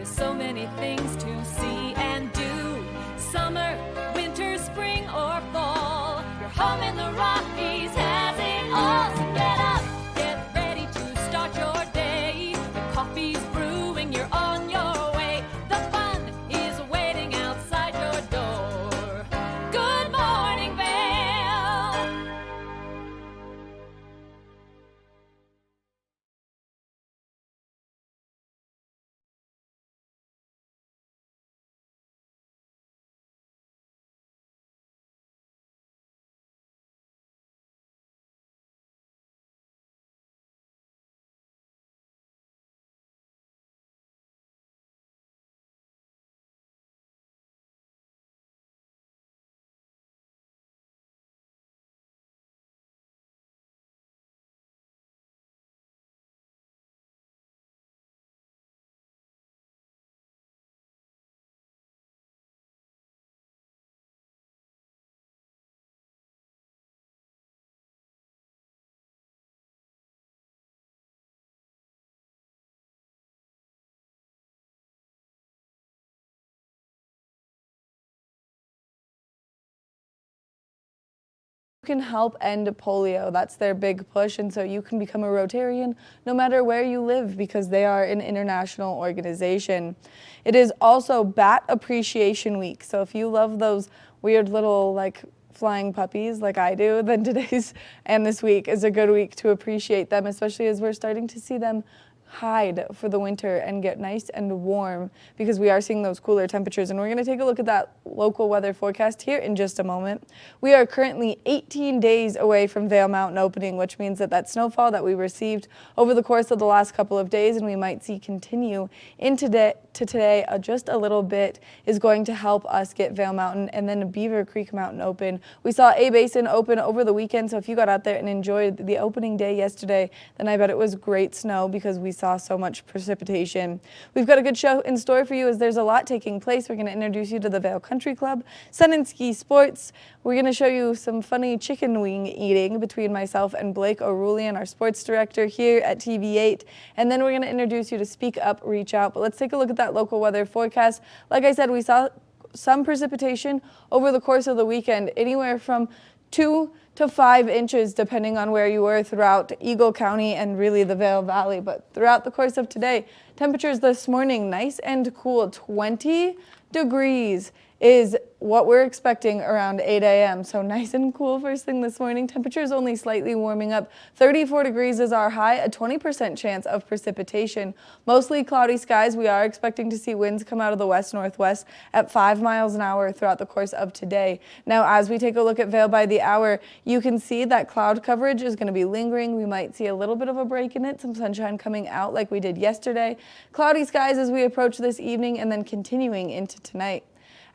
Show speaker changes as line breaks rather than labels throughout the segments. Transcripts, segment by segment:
so many things to see and do. Summer, winter, spring, or fall, your home in the Rockies has it all. So get up, get ready to start your day. The coffee's brewing, you're on your way. The fun is waiting outside your door. Good morning, Vail.
Can help end polio. That's their big push, and so you can become a Rotarian no matter where you live because they are an international organization. It is also Bat Appreciation Week, so if you love those weird little flying puppies like I do, then today's and this week is a good week to appreciate them, especially as we're starting to see them hide for the winter and get nice and warm because we are seeing those cooler temperatures. And we're going to take a look at that local weather forecast here in just a moment. We are currently 18 days away from Vail Mountain opening, which means that snowfall that we received over the course of the last couple of days and we might see continue into today just a little bit is going to help us get Vail Mountain and then Beaver Creek Mountain open. We saw A Basin open over the weekend, so if you got out there and enjoyed the opening day yesterday, then I bet it was great snow because we saw so much precipitation. We've got a good show in store for you as there's a lot taking place. We're going to introduce you to the Vail Country Club, Sun and Ski Sports. We're going to show you some funny chicken wing eating between myself and Blake O'Roulean, our sports director here at TV8. And then we're going to introduce you to Speak Up, Reach Out. But let's take a look at that local weather forecast. Like I said, we saw some precipitation over the course of the weekend, anywhere from 2 to 5 inches depending on where you were throughout Eagle County and really the Vail Valley. But throughout the course of today, temperatures this morning nice and cool. 20 degrees is what we're expecting around 8 a.m. So nice and cool first thing this morning. Temperatures only slightly warming up. 34 degrees is our high, a 20% chance of precipitation. Mostly cloudy skies. We are expecting to see winds come out of the west-northwest at 5 miles an hour throughout the course of today. Now, as we take a look at Vail by the hour, you can see that cloud coverage is going to be lingering. We might see a little bit of a break in it, some sunshine coming out like we did yesterday. Cloudy skies as we approach this evening and then continuing into tonight.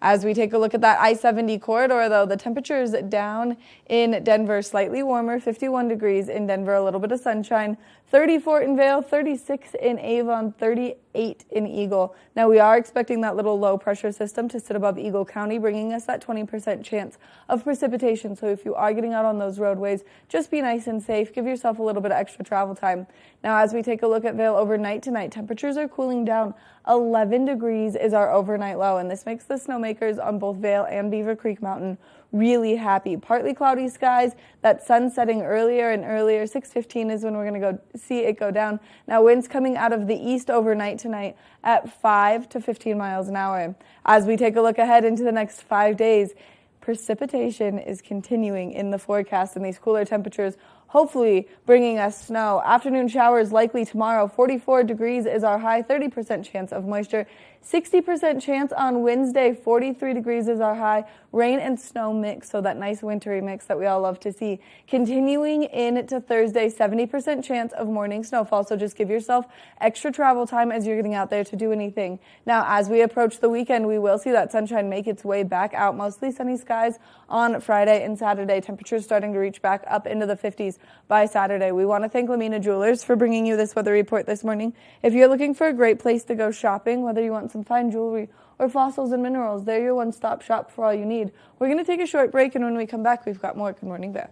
As we take a look at that I-70 corridor, though, the temperatures down in Denver slightly warmer, 51 degrees in Denver, a little bit of sunshine, 34 in Vail, 36 in Avon, 38 in Eagle. Now, we are expecting that little low pressure system to sit above Eagle County, bringing us that 20% chance of precipitation. So if you are getting out on those roadways, just be nice and safe. Give yourself a little bit of extra travel time. Now, as we take a look at Vail overnight tonight, temperatures are cooling down. 11 degrees is our overnight low, and this makes the snowmakers on both Vail and Beaver Creek Mountain really happy. Partly cloudy skies, that sun setting earlier and earlier. 6:15 is when we're going to go see it go down. Now, winds coming out of the east overnight tonight at 5 to 15 miles an hour. As we take a look ahead into the next 5 days, precipitation is continuing in the forecast, and these cooler temperatures hopefully bringing us snow. Afternoon showers likely tomorrow. 44 degrees is our high, 30% chance of moisture. 60% chance on Wednesday, 43 degrees is our high. Rain and snow mix, so that nice wintry mix that we all love to see. Continuing into Thursday, 70% chance of morning snowfall, so just give yourself extra travel time as you're getting out there to do anything. Now, as we approach the weekend, we will see that sunshine make its way back out. Mostly sunny skies on Friday and Saturday. Temperatures starting to reach back up into the 50s by Saturday. We want to thank Lamina Jewelers for bringing you this weather report this morning. If you're looking for a great place to go shopping, whether you want some fine jewelry or fossils and minerals, they're your one-stop shop for all you need. We're going to take a short break, and when we come back, we've got more Good Morning Vail.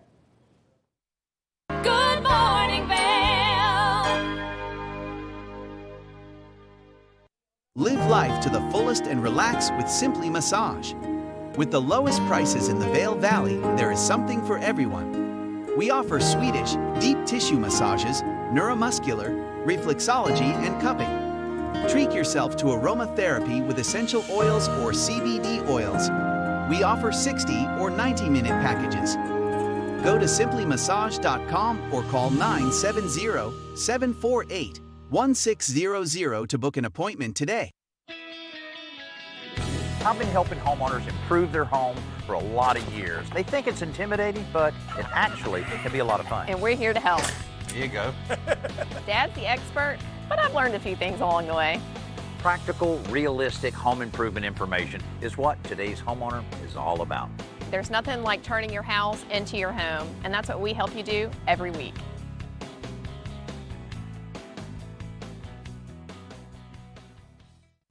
Good morning, Vail.
Live life to the fullest and relax with Simply Massage. With the lowest prices in the Vail Valley, there is something for everyone. We offer Swedish, deep tissue massages, neuromuscular, reflexology, and cupping. Treat yourself to aromatherapy with essential oils or CBD oils. We offer 60 or 90-minute packages. Go to simplymassage.com or call 970-748-1600 to book an appointment today.
I've been helping homeowners improve their home for a lot of years. They think it's intimidating, but it actually can be a lot of fun.
And we're here to help.
Here you go.
Dad's the expert, but I've learned a few things along the way.
Practical, realistic home improvement information is what today's homeowner is all about.
There's nothing like turning your house into your home, and that's what we help you do every week.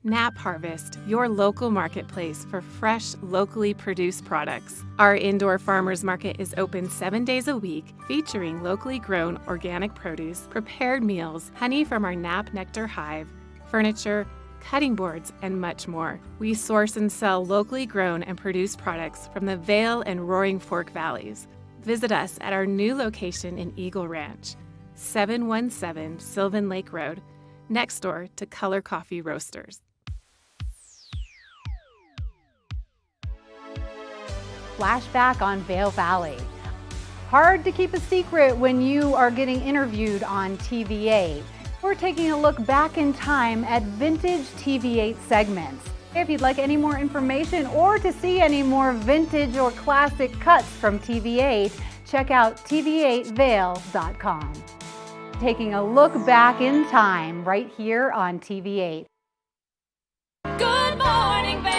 Nap Harvest, your local marketplace for fresh, locally produced products. Our indoor farmers market is open 7 days a week, featuring locally grown organic produce, prepared meals, honey from our Nap Nectar hive, furniture, cutting boards, and much more. We source and sell locally grown and produced products from the Vail and Roaring Fork Valleys. Visit us at our new location in Eagle Ranch, 717 Sylvan Lake Road, next door to Color Coffee Roasters.
Flashback on Vail Valley. Hard to keep a secret when you are getting interviewed on TV8. We're taking a look back in time at vintage TV8 segments. If you'd like any more information or to see any more vintage or classic cuts from TV8, check out tv8vail.com. Taking a look back in time right here on TV8.
Good morning, Vail.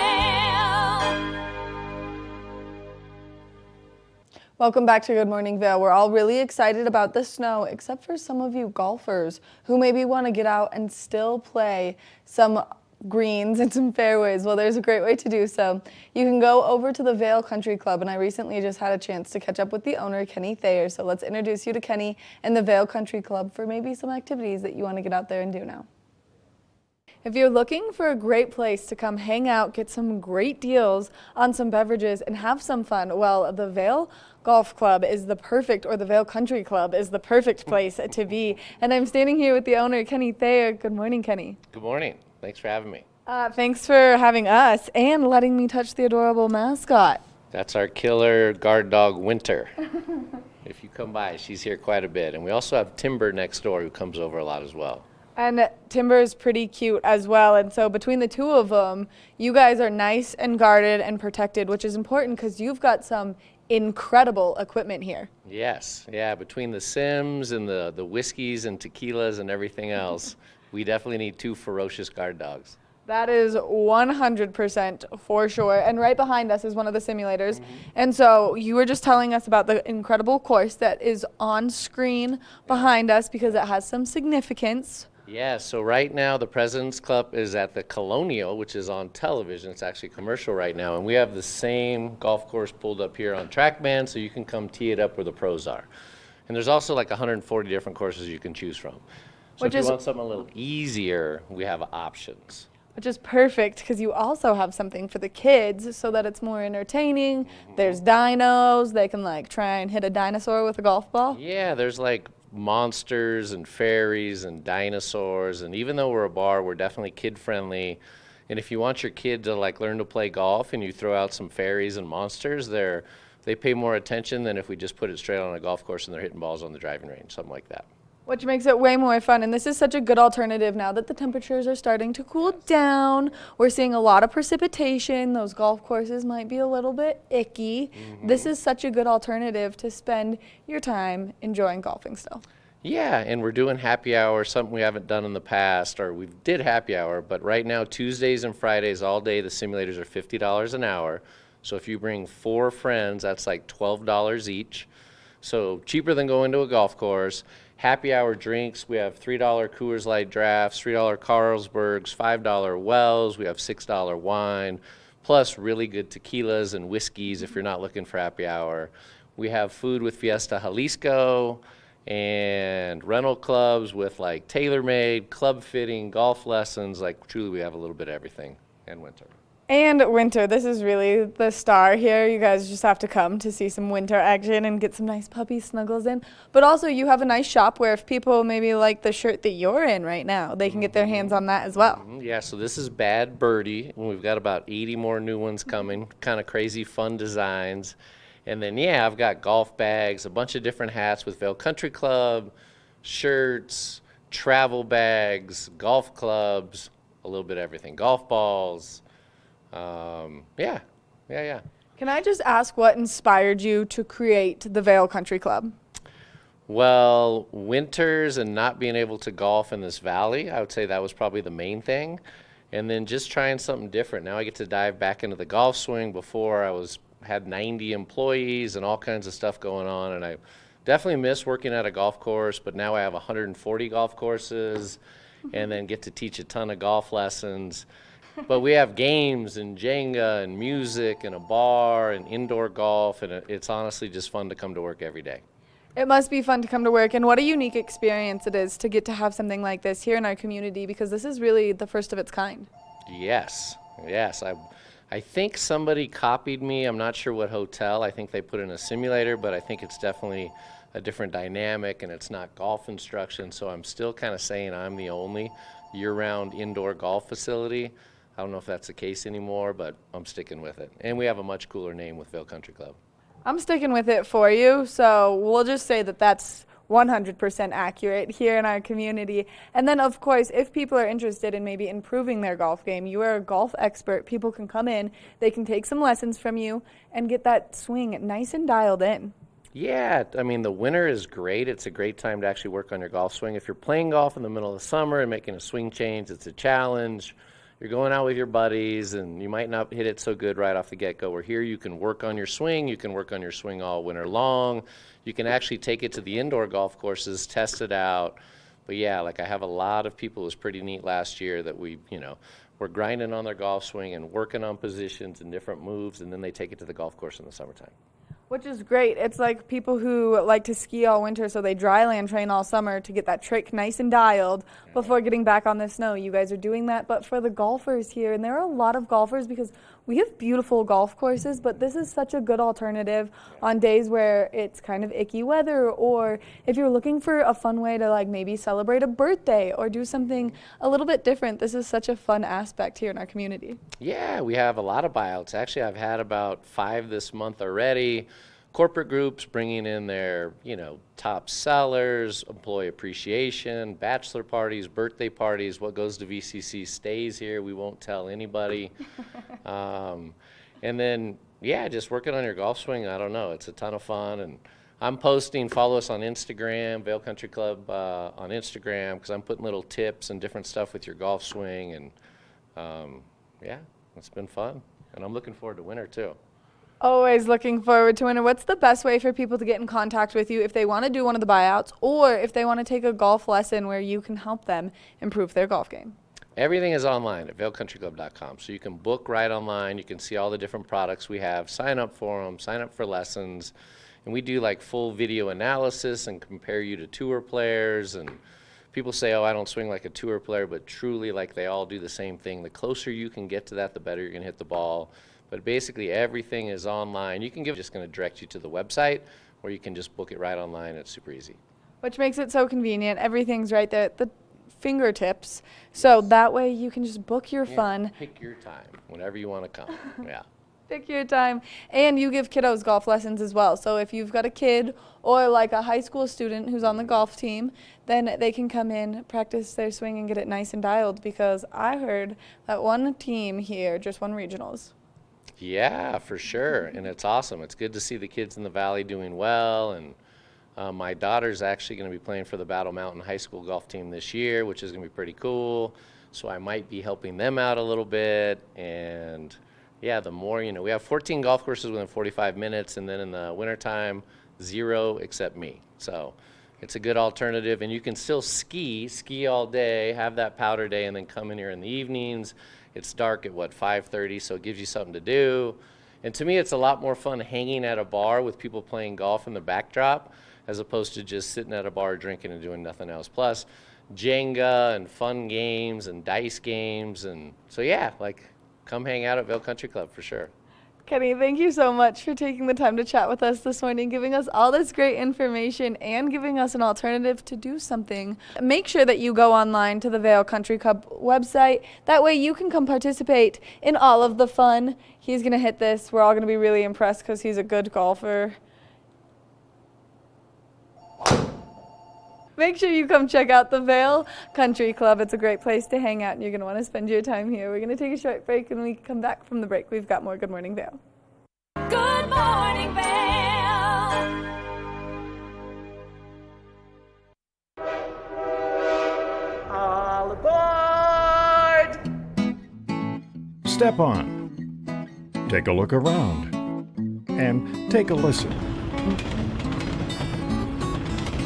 Welcome back to Good Morning Vail. We're all really excited about the snow, except for some of you golfers who maybe want to get out and still play some greens and some fairways. Well, there's a great way to do so. You can go over to the Vail Country Club, and I recently just had a chance to catch up with the owner, Kenny Thayer. So let's introduce you to Kenny and the Vail Country Club for maybe some activities that you want to get out there and do now. If you're looking for a great place to come hang out, get some great deals on some beverages, and have some fun, well, the Vail Golf Club is the perfect, or the Vail Country Club is the perfect place to be. And I'm standing here with the owner, Kenny Thayer. Good morning, Kenny.
Good morning. Thanks for having me.
Thanks for having us and letting me touch the adorable mascot.
That's our killer guard dog, Winter. If you come by, she's here quite a bit. And we also have Timber next door who comes over a lot as well.
And Timber is pretty cute as well. And so between the two of them, you guys are nice and guarded and protected, which is important because you've got some incredible equipment here.
Yes, yeah, between the Sims and the whiskeys and tequilas and everything else, we definitely need two ferocious guard dogs.
That is 100% for sure. And right behind us is one of the simulators. And so you were just telling us about the incredible course that is on screen behind us because it has some significance.
Yeah, so right now the President's Club is at the Colonial, which is on television. It's actually commercial right now. And we have the same golf course pulled up here on TrackMan, so you can come tee it up where the pros are. And there's also like 140 different courses you can choose from. So if you want something a little easier, we have options.
Which is perfect because you also have something for the kids so that it's more entertaining. There's dinos. They can like try and hit a dinosaur with a golf ball.
Yeah, there's like monsters and fairies and dinosaurs, and even though we're a bar, we're definitely kid friendly. And if you want your kid to like learn to play golf and you throw out some fairies and monsters, they pay more attention than if we just put it straight on a golf course and they're hitting balls on the driving range, something like that.
Which makes it way more fun. And this is such a good alternative now that the temperatures are starting to cool down. We're seeing a lot of precipitation. Those golf courses might be a little bit icky. This is such a good alternative to spend your time enjoying golfing still.
Yeah, and we're doing happy hour, something we haven't done in the past, or we did happy hour, but right now Tuesdays and Fridays all day the simulators are $50 an hour. So if you bring 4 friends, that's like $12 each. So cheaper than going to a golf course. Happy hour drinks, we have $3 Coors Light drafts, $3 Carlsbergs, $5 Wells, we have $6 wine, plus really good tequilas and whiskeys if you're not looking for happy hour. We have food with Fiesta Jalisco, and rental clubs with like tailor-made, club fitting, golf lessons. Like truly we have a little bit of everything, and winter.
And winter, this is really the star here. You guys just have to come to see some winter action and get some nice puppy snuggles in. But also you have a nice shop where if people maybe like the shirt that you're in right now, they can get their hands on that as well.
Yeah, so this is Bad Birdie, and we've got about 80 more new ones coming, kind of crazy fun designs. And then, yeah, I've got golf bags, a bunch of different hats with Vail Country Club, shirts, travel bags, golf clubs, a little bit of everything, golf balls. Yeah.
Can I just ask what inspired you to create the Vail Country Club?
Well, winters and not being able to golf in this valley, I would say that was probably the main thing. And then just trying something different. Now I get to dive back into the golf swing. Before I had 90 employees and all kinds of stuff going on, and I definitely miss working at a golf course, but now I have 140 golf courses and then get to teach a ton of golf lessons. But we have games and Jenga and music and a bar and indoor golf, and it's honestly just fun to come to work every day.
It must be fun to come to work, and what a unique experience it is to get to have something like this here in our community, because this is really the first of its kind.
Yes. I think somebody copied me. I'm not sure what hotel. I think they put in a simulator, but I think it's definitely a different dynamic, and it's not golf instruction, so I'm still kind of saying I'm the only year-round indoor golf facility. I don't know if that's the case anymore, but I'm sticking with it. And we have a much cooler name with Vail Country Club.
I'm sticking with it for you, so we'll just say that that's 100% accurate here in our community. And then, of course, if people are interested in maybe improving their golf game, you are a golf expert. People can come in, they can take some lessons from you, and get that swing nice and dialed in.
Yeah, I mean, the winter is great. It's a great time to actually work on your golf swing. If you're playing golf in the middle of the summer and making a swing change, it's a challenge. You're going out with your buddies, and you might not hit it so good right off the get-go. Where here you can work on your swing. You can work on your swing all winter long. You can actually take it to the indoor golf courses, test it out. But yeah, like I have a lot of people. It was pretty neat last year that we're grinding on their golf swing and working on positions and different moves, and then they take it to the golf course in the summertime.
Which is great. It's like people who like to ski all winter, so they dry land train all summer to get that trick nice and dialed before getting back on the snow. You guys are doing that, but for the golfers here, and there are a lot of golfers because we have beautiful golf courses, but this is such a good alternative on days where it's kind of icky weather, or if you're looking for a fun way to like maybe celebrate a birthday or do something a little bit different. This is such a fun aspect here in our community.
Yeah, we have a lot of buyouts. Actually, I've had about 5 this month already. Corporate groups bringing in their, top sellers, employee appreciation, bachelor parties, birthday parties. What goes to VCC stays here. We won't tell anybody. And then, yeah, just working on your golf swing. I don't know. It's a ton of fun. And I'm posting, follow us on Instagram, Vail Country Club on Instagram, because I'm putting little tips and different stuff with your golf swing. And, yeah, it's been fun. And I'm looking forward to winter, too.
Always looking forward to winter. What's the best way for people to get in contact with you if they want to do one of the buyouts or if they want to take a golf lesson where you can help them improve their golf game?
Everything is online at vailcountryclub.com. So you can book right online. You can see all the different products we have. Sign up for them. Sign up for lessons. And we do like full video analysis and compare you to tour players. And people say, oh, I don't swing like a tour player, but truly like they all do the same thing. The closer you can get to that, the better you're going to hit the ball. But basically everything is online. You can just going to direct you to the website, or you can just book it right online. It's super easy.
Which makes it so convenient. Everything's right there at the fingertips. So that way you can just book your fun.
Pick your time, whenever you want to come. Yeah.
Pick your time. And you give kiddos golf lessons as well. So if you've got a kid or like a high school student who's on the golf team, then they can come in, practice their swing, and get it nice and dialed, because I heard that one team here just won regionals.
Yeah, for sure, and it's awesome. It's good to see the kids in the valley doing well, and my daughter's actually going to be playing for the Battle Mountain High School golf team this year, which is going to be pretty cool, so I might be helping them out a little bit. And yeah, the more, we have 14 golf courses within 45 minutes, and then in the wintertime, 0 except me. So it's a good alternative, and you can still ski all day, have that powder day, and then come in here in the evenings. It's dark at 5:30, so it gives you something to do. And to me, it's a lot more fun hanging at a bar with people playing golf in the backdrop as opposed to just sitting at a bar drinking and doing nothing else. Plus, Jenga and fun games and dice games. And so, yeah, like, come hang out at Vail Country Club for sure.
Kenny, thank you so much for taking the time to chat with us this morning, giving us all this great information and giving us an alternative to do something. Make sure that you go online to the Vail Country Club website. That way you can come participate in all of the fun. He's going to hit this. We're all going to be really impressed because he's a good golfer. Make sure you come check out the Vail Country Club. It's a great place to hang out, and you're going to want to spend your time here. We're going to take a short break, and when we come back from the break, we've got more Good Morning Vail.
Good morning, Vail.
All aboard!
Step on, take a look around, and take a listen.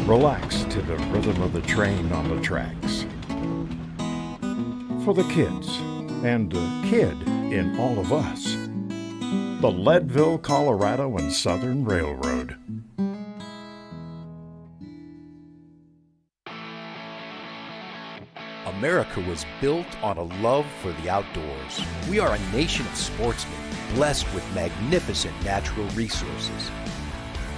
Relax to the rhythm of the train on the tracks. For the kids, and the kid in all of us, the Leadville, Colorado and Southern Railroad.
America was built on a love for the outdoors. We are a nation of sportsmen, blessed with magnificent natural resources.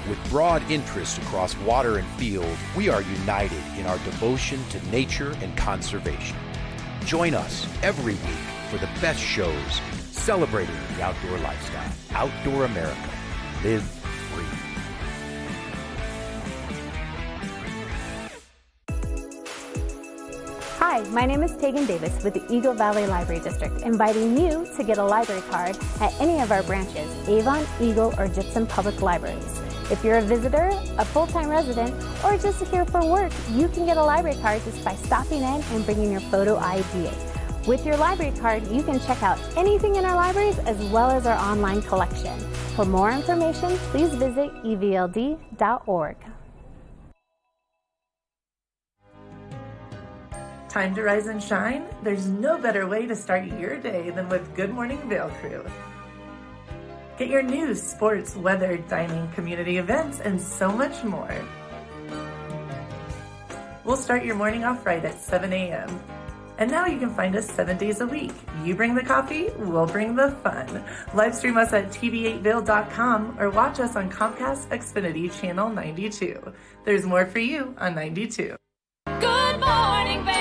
With broad interests across water and field, we are united in our devotion to nature and conservation. Join us every week for the best shows celebrating the outdoor lifestyle. Outdoor America. Live free.
Hi, my name is Tegan Davis with the Eagle Valley Library District, inviting you to get a library card at any of our branches, Avon, Eagle, or Gypsum Public Libraries. If you're a visitor, a full-time resident, or just here for work, you can get a library card just by stopping in and bringing your photo ID. With your library card, you can check out anything in our libraries as well as our online collection. For more information, please visit evld.org.
Time to rise and shine? There's no better way to start your day than with Good Morning Vail Crew. Get your news, sports, weather, dining, community events, and so much more. We'll start your morning off right at 7 a.m. And now you can find us 7 days a week. You bring the coffee, we'll bring the fun. Live stream us at tv8vail.com or watch us on Comcast Xfinity Channel 92. There's more for you on 92.
Good morning, Vail.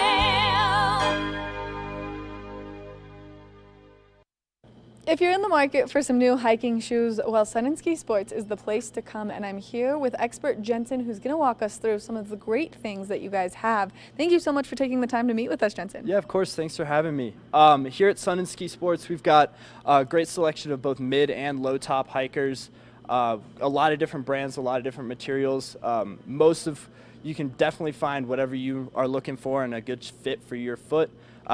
If you're in the market for some new hiking shoes, well, Sun & Ski Sports is the place to come, and I'm here with expert Jensen, who's going to walk us through some of the great things that you guys have. Thank you so much for taking the time to meet with us, Jensen.
Yeah, of course. Thanks for having me. Here at Sun & Ski Sports, we've got a great selection of both mid and low top hikers, a lot of different brands, a lot of different materials. You can definitely find whatever you are looking for and a good fit for your foot.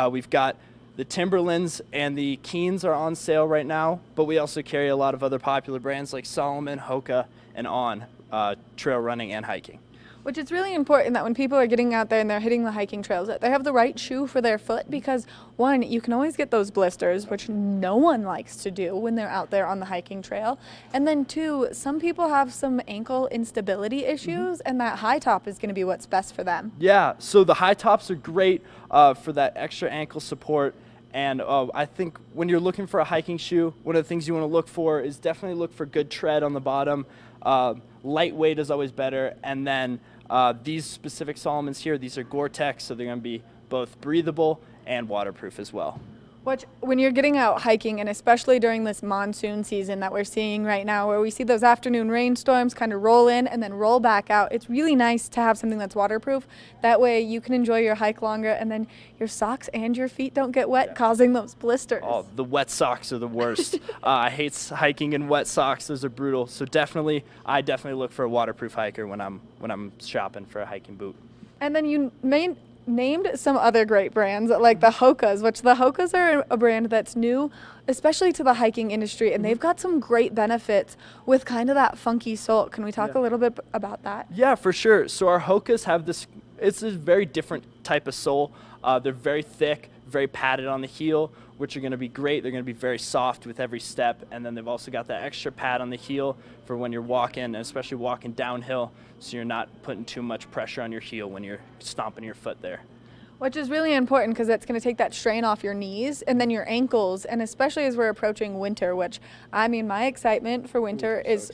We've got the Timberlands and the Keens are on sale right now, but we also carry a lot of other popular brands like Salomon, Hoka, and On, trail running and hiking.
Which it's really important that when people are getting out there and they're hitting the hiking trails, that they have the right shoe for their foot, because one, you can always get those blisters, which no one likes to do when they're out there on the hiking trail. And then two, some people have some ankle instability issues, and that high top is going to be what's best for them.
Yeah, so the high tops are great for that extra ankle support. And I think when you're looking for a hiking shoe, one of the things you want to look for is definitely look for good tread on the bottom. Lightweight is always better. And then these specific Salomons here, these are Gore-Tex, so they're going to be both breathable and waterproof as well.
Which, when you're getting out hiking, and especially during this monsoon season that we're seeing right now, where we see those afternoon rainstorms kind of roll in and then roll back out, it's really nice to have something that's waterproof. That way you can enjoy your hike longer, and then your socks and your feet don't get wet, causing those blisters.
Oh, the wet socks are the worst. I hate hiking in wet socks. Those are brutal. So I definitely look for a waterproof hiker when I'm shopping for a hiking boot.
And then you named some other great brands like the Hokas, which the Hokas are a brand that's new, especially to the hiking industry, and they've got some great benefits with kind of that funky sole. Can we talk a little bit about that?
Yeah, for sure. So our Hokas have it's a very different type of sole. They're very thick, very padded on the heel, which are going to be great. They're going to be very soft with every step, and then they've also got that extra pad on the heel for when you're walking, and especially walking downhill, so you're not putting too much pressure on your heel when you're stomping your foot there.
Which is really important because it's going to take that strain off your knees and then your ankles, and especially as we're approaching winter, which, I mean, my excitement for winter is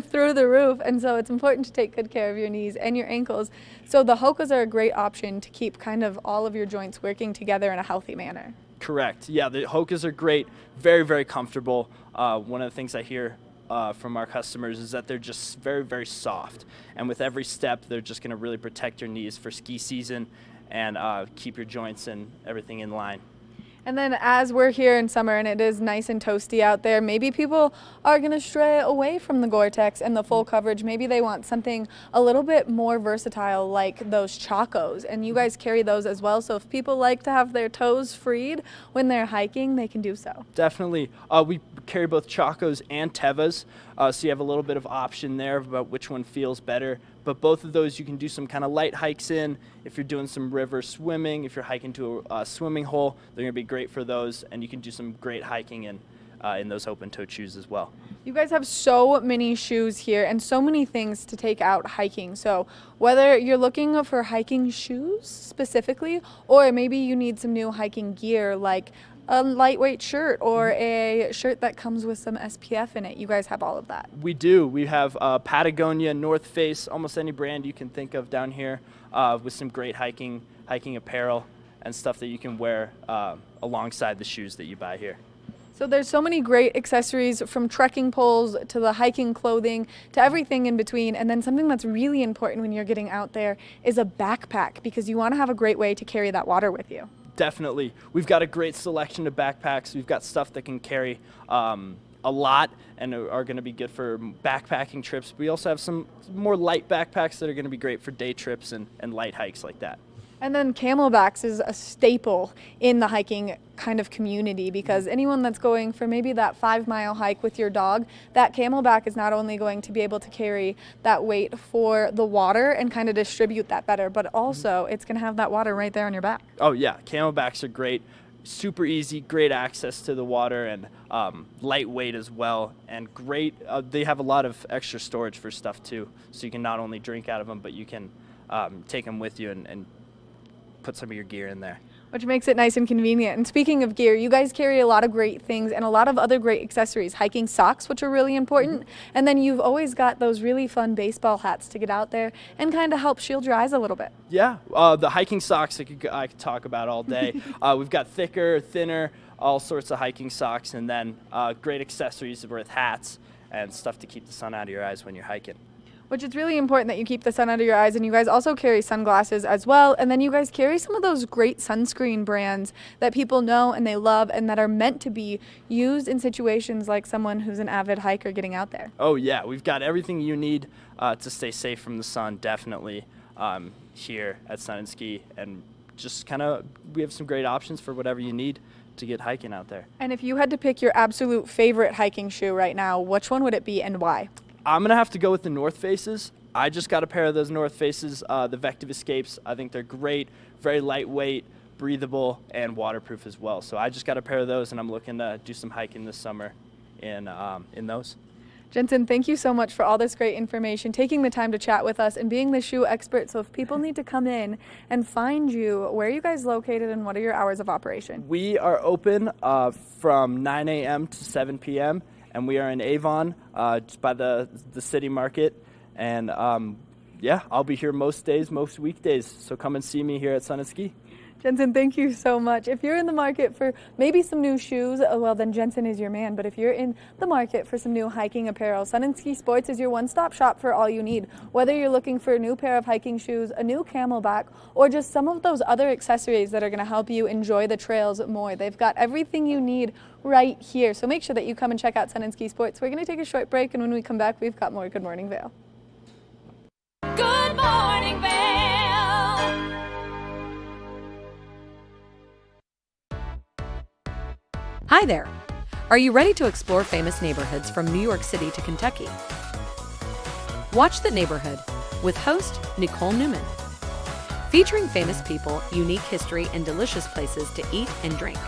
through the roof, and so it's important to take good care of your knees and your ankles. So the Hokas are a great option to keep kind of all of your joints working together in a healthy manner.
Correct. Yeah, the Hokas are great, very, very comfortable. One of the things I hear from our customers is that they're just very, very soft, and with every step, they're just going to really protect your knees for ski season and keep your joints and everything in line.
And then as we're here in summer and it is nice and toasty out there, maybe people are going to stray away from the Gore-Tex and the full coverage. Maybe they want something a little bit more versatile like those Chacos, and you guys carry those as well. So if people like to have their toes freed when they're hiking, they can do so.
Definitely. We carry both Chacos and Tevas, so you have a little bit of option there about which one feels better. But both of those you can do some kind of light hikes in. If you're doing some river swimming, if you're hiking to a swimming hole, they're going to be great for those. And you can do some great hiking in those open-toed shoes as well.
You guys have so many shoes here and so many things to take out hiking. So whether you're looking for hiking shoes specifically, or maybe you need some new hiking gear like a lightweight shirt or a shirt that comes with some SPF in it, you guys have all of that.
We do. We have Patagonia, North Face, almost any brand you can think of down here, with some great hiking apparel and stuff that you can wear alongside the shoes that you buy here.
So there's so many great accessories, from trekking poles to the hiking clothing to everything in between. And then something that's really important when you're getting out there is a backpack, because you want to have a great way to carry that water with you.
Definitely. We've got a great selection of backpacks. We've got stuff that can carry a lot and are going to be good for backpacking trips. We also have some more light backpacks that are going to be great for day trips and light hikes like that.
And then camelbacks is a staple in the hiking kind of community, because anyone that's going for maybe that 5-mile hike with your dog, that camelback is not only going to be able to carry that weight for the water and kind of distribute that better, but also it's going to have that water right there on your back.
Oh yeah, camelbacks are great. Super easy, great access to the water, and lightweight as well, and great. They have a lot of extra storage for stuff too, so you can not only drink out of them, but you can take them with you and put some of your gear in there.
Which makes it nice and convenient. And speaking of gear, you guys carry a lot of great things and a lot of other great accessories. Hiking socks, which are really important. And then you've always got those really fun baseball hats to get out there and kind of help shield your eyes a little bit.
Yeah, the hiking socks I could talk about all day. We've got thicker, thinner, all sorts of hiking socks, and then great accessories with hats and stuff to keep the sun out of your eyes when you're hiking.
Which it's really important that you keep the sun out of your eyes, and you guys also carry sunglasses as well. And then you guys carry some of those great sunscreen brands that people know and they love and that are meant to be used in situations like someone who's an avid hiker getting out there.
Oh yeah, we've got everything you need to stay safe from the sun, definitely, here at Sun and Ski. And just we have some great options for whatever you need to get hiking out there.
And if you had to pick your absolute favorite hiking shoe right now, which one would it be and why?
I'm going to have to go with the North Faces. I just got a pair of those North Faces, the Vective Escapes. I think they're great, very lightweight, breathable, and waterproof as well. So I just got a pair of those, and I'm looking to do some hiking this summer in those.
Jensen, thank you so much for all this great information, taking the time to chat with us and being the shoe expert. So if people need to come in and find you, where are you guys located and what are your hours of operation?
We are open from 9 a.m. to 7 p.m., and we are in Avon, just by the city market. And yeah, I'll be here most days, most weekdays. So come and see me here at Sun and Ski.
Jensen, thank you so much. If you're in the market for maybe some new shoes, well, then Jensen is your man. But if you're in the market for some new hiking apparel, Sun and Ski Sports is your one-stop shop for all you need. Whether you're looking for a new pair of hiking shoes, a new camelback, or just some of those other accessories that are going to help you enjoy the trails more, they've got everything you need right here. So make sure that you come and check out Sun and Ski Sports. We're going to take a short break, and when we come back, we've got more Good Morning Vail.
Good morning, Vail.
Hi there! Are you ready to explore famous neighborhoods from New York City to Kentucky? Watch The Neighborhood with host Nicole Newman. Featuring famous people, unique history, and delicious places to eat and drink.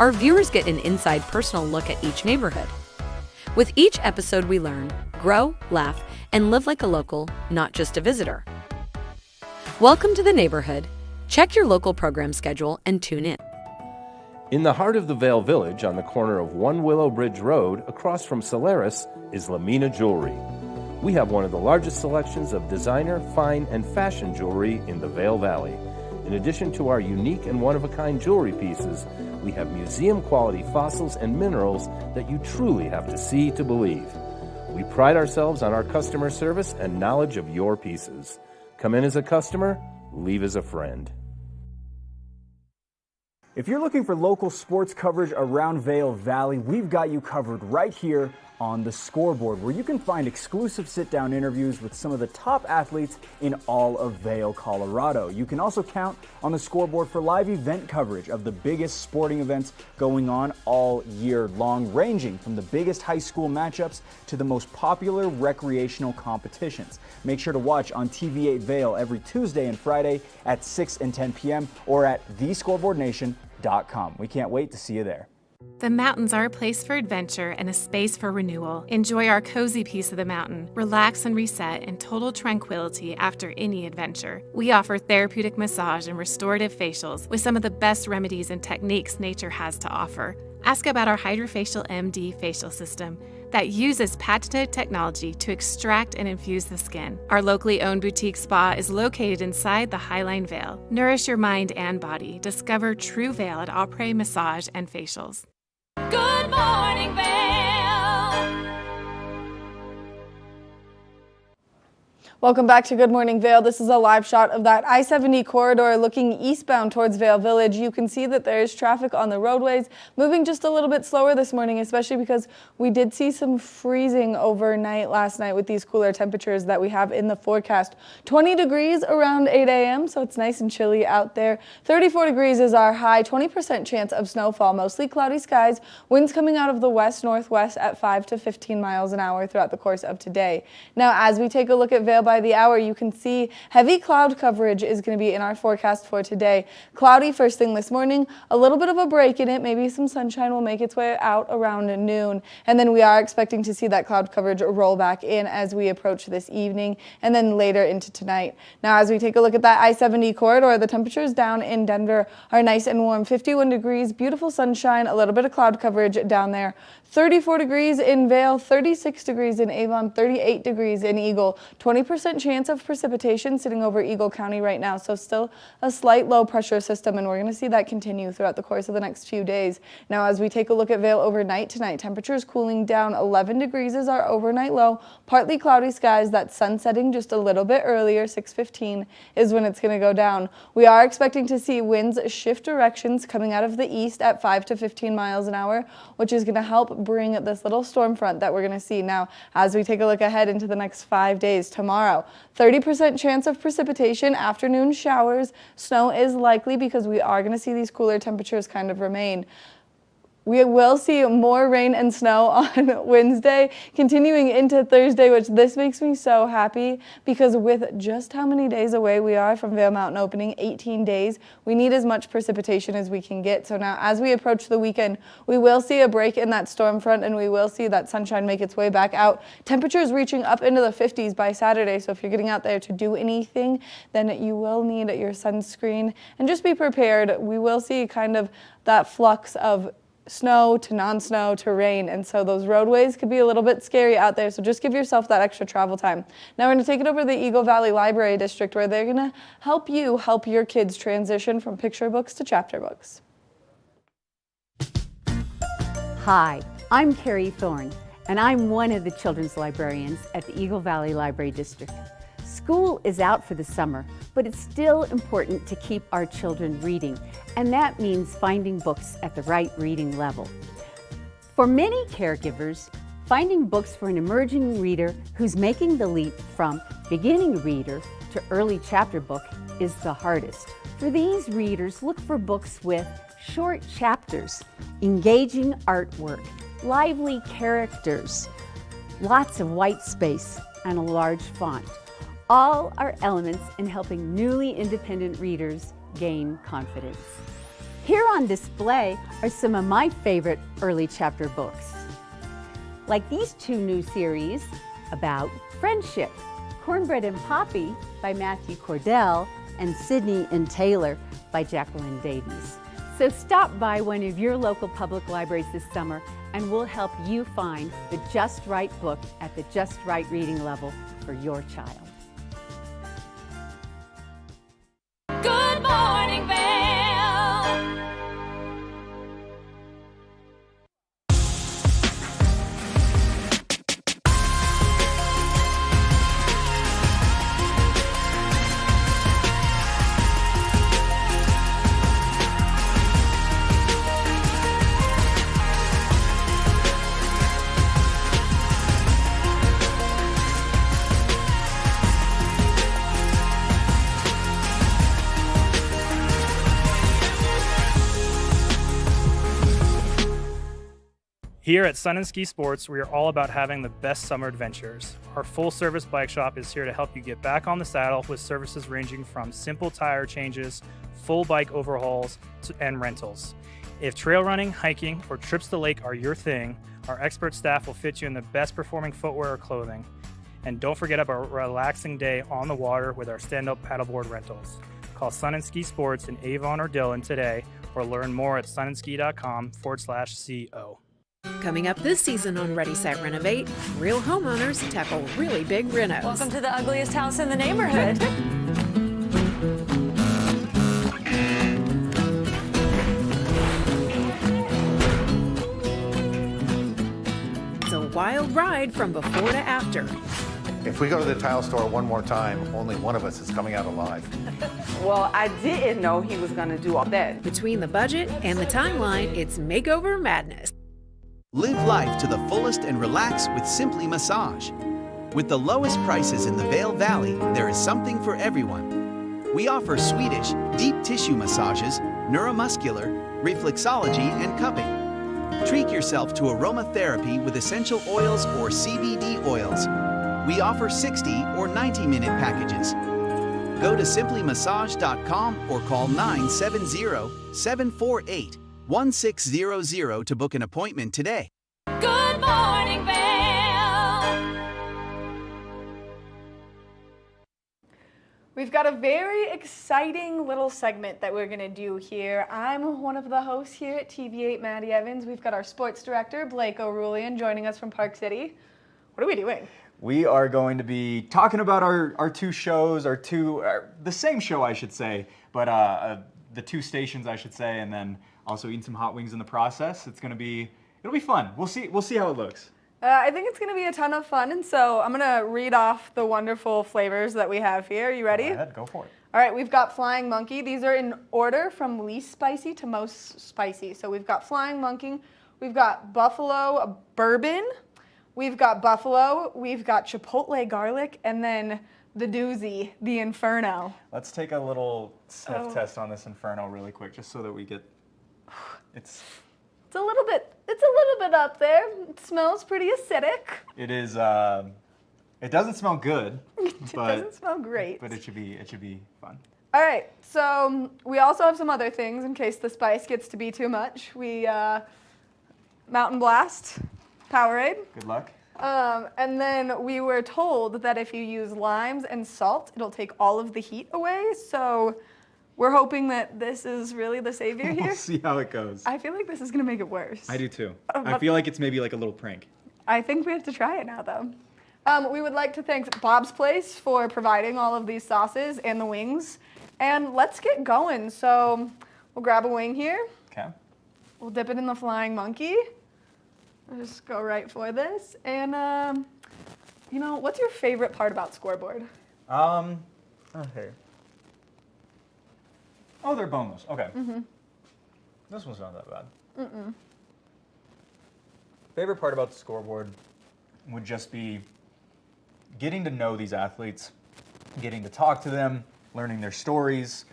our viewers get an inside personal look at each neighborhood. With each episode, we learn, grow, laugh, and live like a local, not just a visitor. Welcome to the neighborhood. Check your local program schedule and tune in.
In the heart of the Vail Village, on the corner of One Willow Bridge Road, across from Solaris, is Lamina Jewelry. We have one of the largest selections of designer, fine, and fashion jewelry in the Vail Valley. In addition to our unique and one-of-a-kind jewelry pieces, we have museum-quality fossils and minerals that you truly have to see to believe. We pride ourselves on our customer service and knowledge of your pieces. Come in as a customer, leave as a friend.
If you're looking for local sports coverage around Vail Valley, we've got you covered right here on The Scoreboard, where you can find exclusive sit-down interviews with some of the top athletes in all of Vail, Colorado. You can also count on The Scoreboard for live event coverage of the biggest sporting events going on all year long, ranging from the biggest high school matchups to the most popular recreational competitions. Make sure to watch on TV8 Vail every Tuesday and Friday at 6 and 10 p.m. or at thescoreboardnation.com. We can't wait to see you there.
The mountains are a place for adventure and a space for renewal. Enjoy our cozy piece of the mountain. Relax and reset in total tranquility after any adventure. We offer therapeutic massage and restorative facials with some of the best remedies and techniques nature has to offer. Ask about our Hydrofacial MD facial system that uses patented technology to extract and infuse the skin. Our locally owned boutique spa is located inside the Highline Vail. Nourish your mind and body. Discover true Vail at Après Massage and Facials.
Good morning, Vail.
Welcome back to Good Morning Vail. This is a live shot of that I-70 corridor looking eastbound towards Vail Village. You can see that there is traffic on the roadways, moving just a little bit slower this morning, especially because we did see some freezing overnight last night with these cooler temperatures that we have in the forecast. 20 degrees around 8 a.m., so it's nice and chilly out there. 34 degrees is our high, 20% chance of snowfall, mostly cloudy skies, winds coming out of the west-northwest at 5 to 15 miles an hour throughout the course of today. Now, as we take a look at Vail by the hour, you can see heavy cloud coverage is going to be in our forecast for today. Cloudy first thing this morning, a little bit of a break in it, maybe some sunshine will make its way out around noon, and then we are expecting to see that cloud coverage roll back in as we approach this evening and then later into tonight. Now, as we take a look at that I-70 corridor, the temperatures down in Denver are nice and warm, 51 degrees, beautiful sunshine, a little bit of cloud coverage down there. 34 degrees in Vail, 36 degrees in Avon, 38 degrees in Eagle, 20% chance of precipitation sitting over Eagle County right now, so still a slight low pressure system, and we're going to see that continue throughout the course of the next few days. Now, as we take a look at Vail overnight tonight, temperatures cooling down, 11 degrees is our overnight low, partly cloudy skies, that sun setting just a little bit earlier, 6:15 is when it's going to go down. We are expecting to see winds shift directions coming out of the east at 5 to 15 miles an hour, which is going to help bring this little storm front that we're going to see. Now, as we take a look ahead into the next 5 days, tomorrow, 30% chance of precipitation, afternoon showers, snow is likely because we are going to see these cooler temperatures kind of remain. We will see more rain and snow on Wednesday, continuing into Thursday, which this makes me so happy because with just how many days away we are from Vail Mountain opening, 18 days, we need as much precipitation as we can get. So now as we approach the weekend, we will see a break in that storm front and we will see that sunshine make its way back out. Temperatures reaching up into the 50s by Saturday, so if you're getting out there to do anything, then you will need your sunscreen. And just be prepared. We will see kind of that flux of snow to non-snow to rain, and so those roadways could be a little bit scary out there, so just give yourself that extra travel time. Now we're going to take it over to the Eagle Valley Library District, where they're going to help your kids transition from picture books to chapter books.
Hi, I'm Carrie Thorne, and I'm one of the children's librarians at the Eagle Valley Library District. School is out for the summer, but it's still important to keep our children reading, and that means finding books at the right reading level. For many caregivers, finding books for an emerging reader who's making the leap from beginning reader to early chapter book is the hardest. For these readers, look for books with short chapters, engaging artwork, lively characters, lots of white space, and a large font. All are elements in helping newly independent readers gain confidence. Here on display are some of my favorite early chapter books, like these two new series about friendship, Cornbread and Poppy by Matthew Cordell and Sydney and Taylor by Jacqueline Davies. So stop by one of your local public libraries this summer and we'll help you find the just right book at the just right reading level for your child.
Good morning, Vail.
Here at Sun and Ski Sports, we are all about having the best summer adventures. Our full-service bike shop is here to help you get back on the saddle with services ranging from simple tire changes, full bike overhauls, and rentals. If trail running, hiking, or trips to the lake are your thing, our expert staff will fit you in the best performing footwear or clothing. And don't forget about a relaxing day on the water with our stand-up paddleboard rentals. Call Sun and Ski Sports in Avon or Dillon today or learn more at sunandski.com/CO.
Coming up this season on Ready, Set, Renovate, real homeowners tackle really big renos.
Welcome to the ugliest house in the neighborhood.
It's a wild ride from before to after.
If we go to the tile store one more time, only one of us is coming out alive.
Well, I didn't know he was going to do all that.
Between the budget and the timeline, it's makeover madness.
Live life to the fullest and relax with Simply Massage. With the lowest prices in the Vail Valley, there is something for everyone. We offer Swedish, deep tissue massages, neuromuscular, reflexology, and cupping. Treat yourself to aromatherapy with essential oils or CBD oils. We offer 60 or 90-minute packages. Go to simplymassage.com or call 970-748-1600 to book an appointment today.
Good morning, Vail.
We've got a very exciting little segment that we're going to do here. I'm one of the hosts here at TV8, Maddie Evans. We've got our sports director, Blake O'Rulian, joining us from Park City. What are we doing?
We are going to be talking about our two shows, the same show, I should say, but the two stations, I should say, and then also eating some hot wings in the process. It'll be fun. We'll see how it looks.
I think it's going to be a ton of fun, and so I'm going to read off the wonderful flavors that we have here. You ready?
Go ahead, go for it.
All right, we've got Flying Monkey. These are in order from least spicy to most spicy. So we've got Flying Monkey, we've got Buffalo Bourbon, we've got Buffalo, we've got Chipotle Garlic, and then the doozy, the Inferno.
Let's take a little sniff test on this Inferno really quick, just so that we get. It's
a little bit up there. It smells pretty acidic.
It is. It doesn't smell good.
It doesn't smell great.
But it should be fun.
All right, so we also have some other things in case the spice gets to be too much. We Mountain Blast, Powerade.
Good luck.
And then we were told that if you use limes and salt, it'll take all of the heat away. So we're hoping that this is really the savior here.
We'll see how it goes.
I feel like this is going to make it worse.
I do too. I feel like it's maybe like a little prank.
I think we have to try it now, though. We would like to thank Bob's Place for providing all of these sauces and the wings. And let's get going. So we'll grab a wing here.
Okay.
We'll dip it in the Flying Monkey. I'll just go right for this. And, what's your favorite part about Scoreboard?
Okay. Oh, they're boneless. Okay.
Mm-hmm.
This one's not that bad.
Mm-mm.
Favorite part about the Scoreboard would just be getting to know these athletes, getting to talk to them, learning their stories,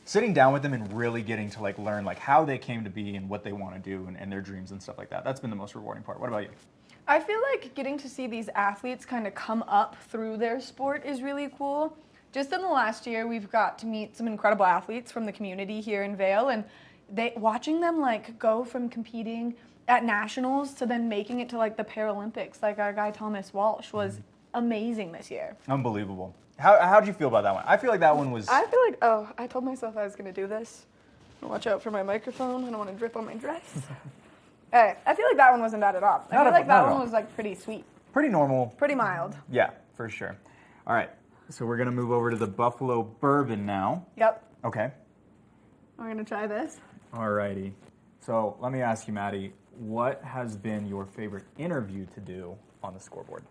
sitting down with them and really getting to learn how they came to be and what they want to do and their dreams and stuff like that. That's been the most rewarding part. What about you?
I feel like getting to see these athletes kind of come up through their sport is really cool. Just in the last year, we've got to meet some incredible athletes from the community here in Vail, and watching them like go from competing at nationals to then making it to like the Paralympics, like our guy Thomas Walsh was amazing this year.
Unbelievable. How did you feel about that one? I feel like that one was...
I feel like, I told myself I was going to do this. Watch out for my microphone. I don't want to drip on my dress. Hey, I feel like that one wasn't bad at all. I feel like that one was like pretty sweet.
Pretty normal.
Pretty mild.
Yeah, for sure. All right, so we're going to move over to the Buffalo Bourbon now.
Yep.
Okay.
We're going to try this.
All righty. So let me ask you, Maddie, what has been your favorite interview to do on the scoreboard?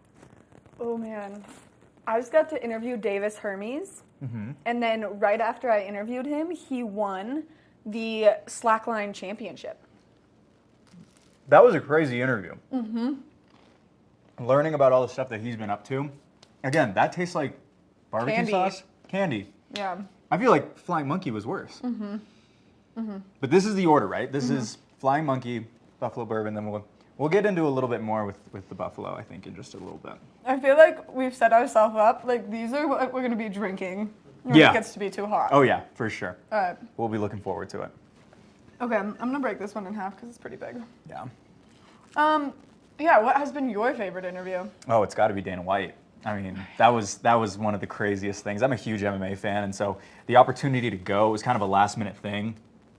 Oh, man. I just got to interview Davis Hermes.
Mm-hmm.
And then right after I interviewed him, he won the slackline championship.
That was a crazy interview.
Mm-hmm.
Learning about all the stuff that he's been up to. Again, that tastes like barbecue
Candy.
sauce. Candy.
Yeah.
I feel like Flying Monkey was worse.
Mm-hmm. Mm-hmm.
But this is the order, right? This
Mhm.
is Flying Monkey, Buffalo Bourbon, then we'll get into a little bit more with the Buffalo, I think, in just a little bit.
I feel like we've set ourselves up. Like, these are what we're going to be drinking when
Yeah.
it gets to be too hot.
Oh yeah, for sure.
All right.
We'll be looking forward to it.
Okay, I'm going to break this one in half because it's pretty big.
Yeah.
Yeah, what has been your favorite interview?
Oh, it's got to be Dana White. I mean, that was one of the craziest things. I'm a huge MMA fan, and so the opportunity to go was kind of a last-minute thing,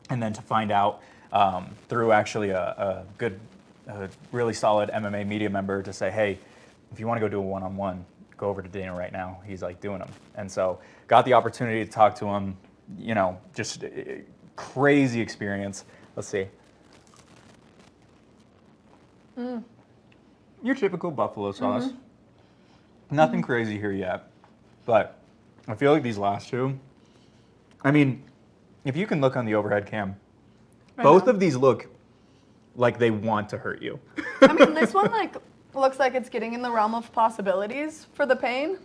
and then to find out through actually a really solid MMA media member to say, hey, if you want to go do a one-on-one, go over to Dana right now. He's like doing them, and so got the opportunity to talk to him. You know, just crazy experience. Let's see.
Mm.
Your typical buffalo sauce.
Mm-hmm.
Nothing crazy here yet, but I feel like these last two, I mean, if you can look on the overhead cam, both of these look like they want to hurt you.
I mean, this one like looks like it's getting in the realm of possibilities for the pain.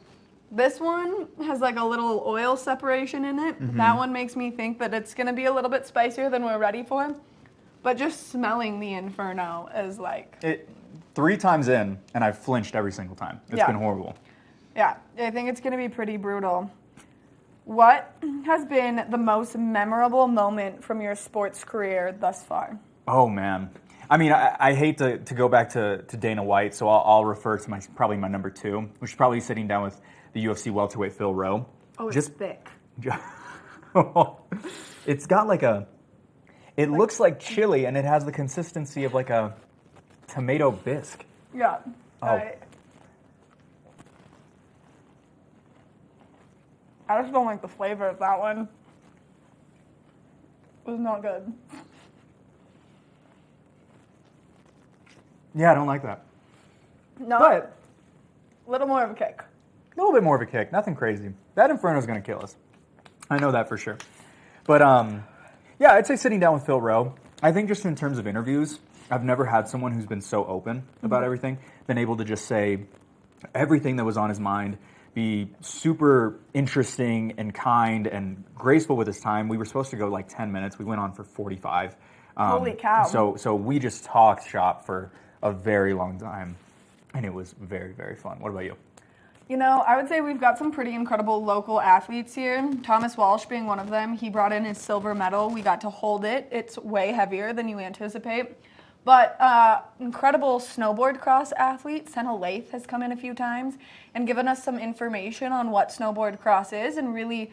This one has like a little oil separation in it.
Mhm.
That one makes me think that it's going to be a little bit spicier than we're ready for. But just smelling the Inferno is like...
3 times in, and I've flinched every single time. It's
Yeah.
been horrible.
Yeah, I think it's going to be pretty brutal. What has been the most memorable moment from your sports career thus far?
Oh, man. I mean, I hate to go back to Dana White, so I'll refer to probably my number 2, which is probably sitting down with the UFC welterweight Phil Rowe.
Oh, it's thick.
It's got like it looks like chili, and it has the consistency of like a tomato bisque.
Yeah.
Oh.
I just don't like the flavor of that one. It was not good.
Yeah, I don't like that.
No.
But
a little more of a kick.
a little bit more of a kick, nothing crazy. That Inferno's going to kill us. I know that for sure. But yeah, I'd say sitting down with Phil Rowe. I think just in terms of interviews, I've never had someone who's been so open about
Mhm.
everything, been able to just say everything that was on his mind, be super interesting and kind and graceful with his time. We were supposed to go like 10 minutes. We went on for 45.
Holy cow.
So we just talked shop for a very long time, and it was very, very fun. What about you?
You know, I would say we've got some pretty incredible local athletes here. Thomas Walsh being one of them. He brought in his silver medal. We got to hold it. It's way heavier than you anticipate. But incredible snowboard cross athlete, Senna Lath, has come in a few times and given us some information on what snowboard cross is and really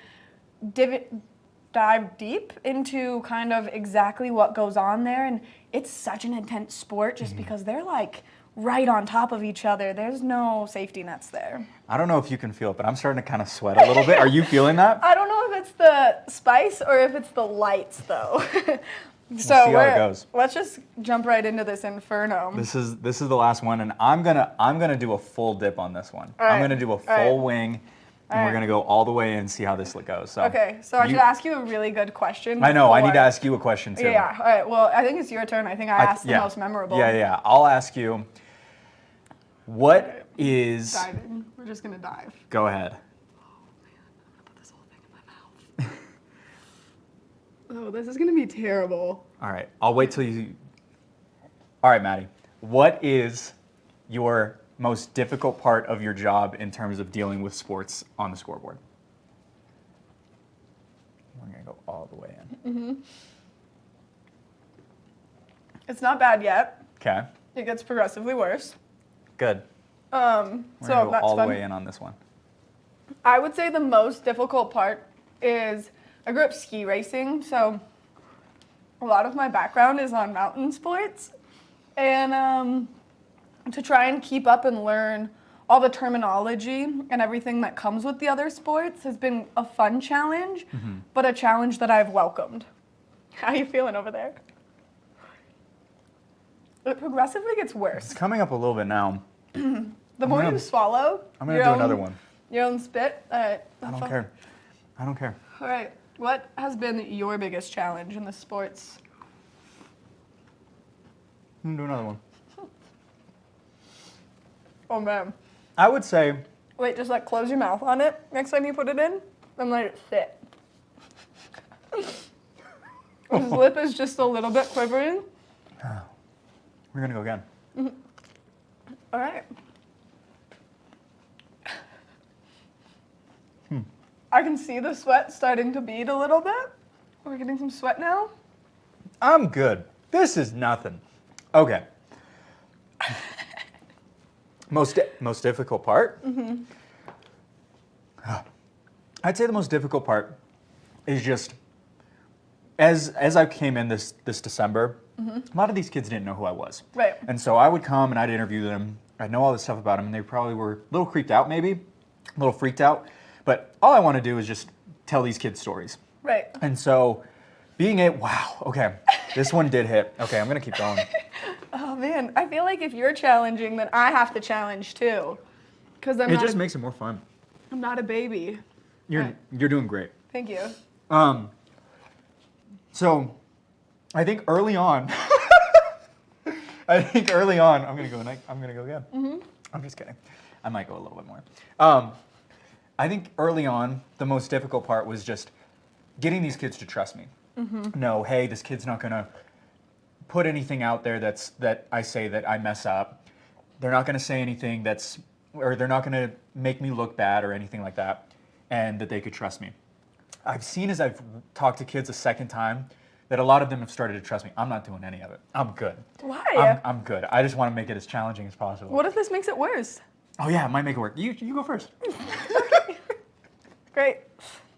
dive deep into kind of exactly what goes on there. And it's such an intense sport just because they're like right on top of each other. There's no safety nets there.
I don't know if you can feel it, but I'm starting to kind of sweat a little bit. Are you feeling that?
I don't know if it's the spice or if it's the lights, though.
We'll see how it goes.
Let's just jump right into this Inferno.
This is the last one, and I'm gonna do a full dip on this one.
All right.
I'm gonna do a
All right.
full wing, and
All
we're
right.
gonna go all the way in and see how this goes. So
Okay, so I should ask you a really good question.
I know. I need to
before-
ask you a question too.
Yeah, all right. Well, I think it's your turn. I think I asked the
yeah.
most memorable.
Yeah. I'll ask you. What is?
Diving. We're just going to dive.
Go ahead.
Oh, this is going to be terrible.
All right. I'll wait till you. All right, Maddie. What is your most difficult part of your job in terms of dealing with sports on the scoreboard?
We're going to go all the way in.
It's not bad yet.
Okay.
It gets progressively worse.
Good.
So
We're going to go
that's
all the
fun.
way in on this one.
I would say the most difficult part is I grew up ski racing, so a lot of my background is on mountain sports. And to try and keep up and learn all the terminology and everything that comes with the other sports has been a fun challenge, but a challenge that I've welcomed. How are you feeling over there? It progressively gets worse.
It's coming up a little bit now.
The more you swallow,
I'm going to do another one.
Your own spit. All right.
I don't care. I don't care.
All right. What has been your biggest challenge in the sports?
I'm going to do another one.
Oh, man.
I would say...
Wait, just like close your mouth on it next time you put it in and let it sit. His lip is just a little bit quivering.
We're going to go again.
All right. I can see the sweat starting to bead a little bit. We're getting some sweat now.
I'm good. This is nothing. Okay. Most difficult part? I'd say the most difficult part is just, as I came in this December, a lot of these kids didn't know who I was.
Right.
And so I would come and I'd interview them. I'd know all this stuff about them, and they probably were a little creeped out maybe, a little freaked out. But all I want to do is just tell these kids stories.
Right.
And so wow, okay, this one did hit. Okay, I'm going to keep going.
Oh, man. I feel like if you're challenging, then I have to challenge too. Because
It just makes it more fun.
I'm not a baby.
You're doing great.
Thank you.
So I think early on, I'm going to go again. I'm just kidding. I might go a little bit more. I think early on, the most difficult part was just getting these kids to trust me. No, hey, this kid's not going to put anything out there that I say that I mess up. They're not going to say anything or they're not going to make me look bad or anything like that, and that they could trust me. I've seen as I've talked to kids a second time that a lot of them have started to trust me. I'm not doing any of it. I'm good.
Why?
I'm good. I just want to make it as challenging as possible.
What if this makes it worse?
Oh yeah, it might make it work. You go first.
Great.